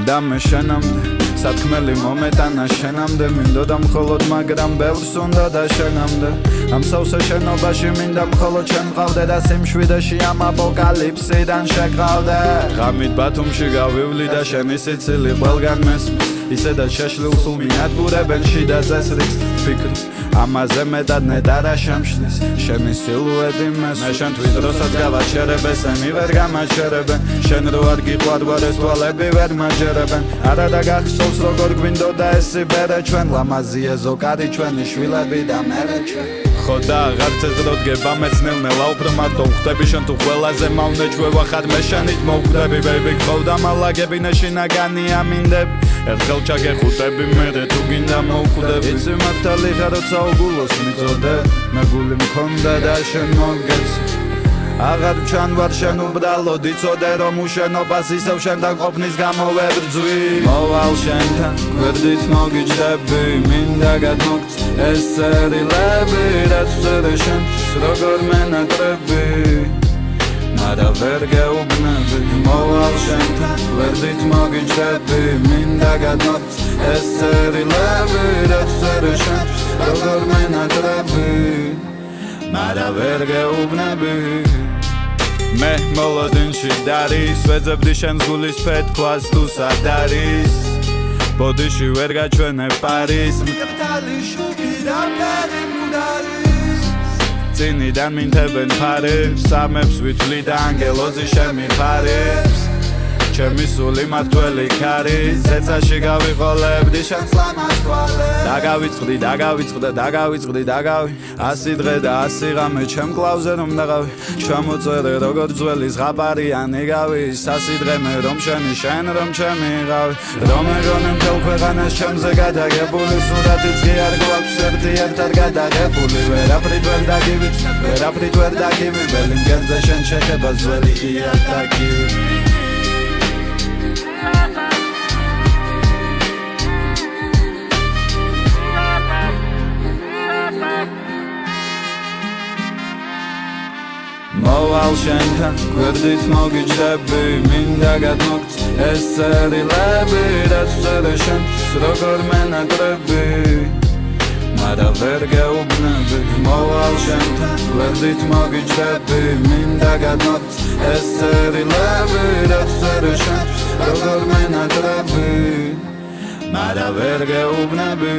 და მე შენამდე სათქმელი მომეტანა შენამდე მინდოდა მხოლოდ მაგრამ ბევრს უნდა და შენამდე ამ სავსე შენობაში მინდა მხოლოდ შენ მყავდე და სიმშვიდეში ამ აპოკალიფსიდან შეკრავდე ღამით ბათუმში გავივლი და შენი სიცილი ყველგან მესმის ისედაც შეშლილ სულ მიადგურებენ შიდა წესრიგს ვფიქრი ამაზე მეტად ნეტარა შემშლის შენი სილუეტი მე შენთვის დროსაც გავაჩერებ ესენი ვერ გამაჩერებენ შენ რო არ გიყვარ ვარ ეს თვალები ვერ მაჯერებენ არა და გახსოვს როგორ გვინდოდა ეს სიბერე ჩვენ ლამაზია ზოგადი ჩვენი შვილები და მერე ჩვენ ხო და აღარც ეს დრო დგება მეცნილნელა უფრო მარტო ვხვდები შენ თუ ყველაზე მავნე ჩვევა ხარ მე შენით მოვკვდები ბეიბი გხოვდა მალაგები ნეშინაგანი ამინდები ერთხელ ჩაგეხუტები მერე თუ გინდა მოვკვდები იცი მართალი ხარ როცა უგულოს მიწოდებ მე გული მქონდა და შენ მოგეცი აღარ ჩანვარ შენ უბრალოდ იცოდე რომ უშენობას ისევ შენთან ყოფნის გამო ვერ ძვი მოვალ შენთან გვერდით მოგიჯდები მინდა გადმოგწ ეს წერილები რაც ვწერე შენთვის როგორ მენატრები მარა ვერ გეუბნები მოვალ შენთან გვერდით მოგიჯდები მინდა გადმოგწ ეს წერილები რაც ვწერე შენთვის როგორ მენატრები მარა ვერ გეუბნები მე მოლოდინში დარის ვეძებდი შენს გულის ფეთქვას თუ სად არის ბოდიში ვერ გაჩვენებ პარის მკრთალი შუქი და ფერი მუდარის წინიდან მინთებენ ფარებს სამებს ვითვლი და ანგელოზი შემიფარებს ჩემი სული მართველი ქარი ზეცაში გავიყოლებდი შენს ლამაზ თვალებს დაგავიწყდი ასი დღე და ასი ღამე ჩემ კლავზე რომ დაღავი ჩამოწერე როგორ ძველი ზღაპარიანი გავი სასი დღე მე რომ შენი შენ რომ ჩემი ღავი რომ ეგონე მთელ ქვეყანას ჩემზე გადაგებული სურათიც კი არ გვაქვს ერთად გადაღებული ვერაფრით ვერ დაგივი ველი მგენზე შენ შეხება ძველი იატაკი მოვალ შენთან გვერდით მოგიჯდები მინდა გადმოგწ ეს წერილები რაც ვწერე შენთვის როგორ მენატრები მარა ვერ გეუბნები მოვალ შენთან გვერდით მოგიჯდები მინდა გადმოგწ ეს წერილები რაც ვწერე შენთვის როგორ მენატრები მარა ვერ გეუბნები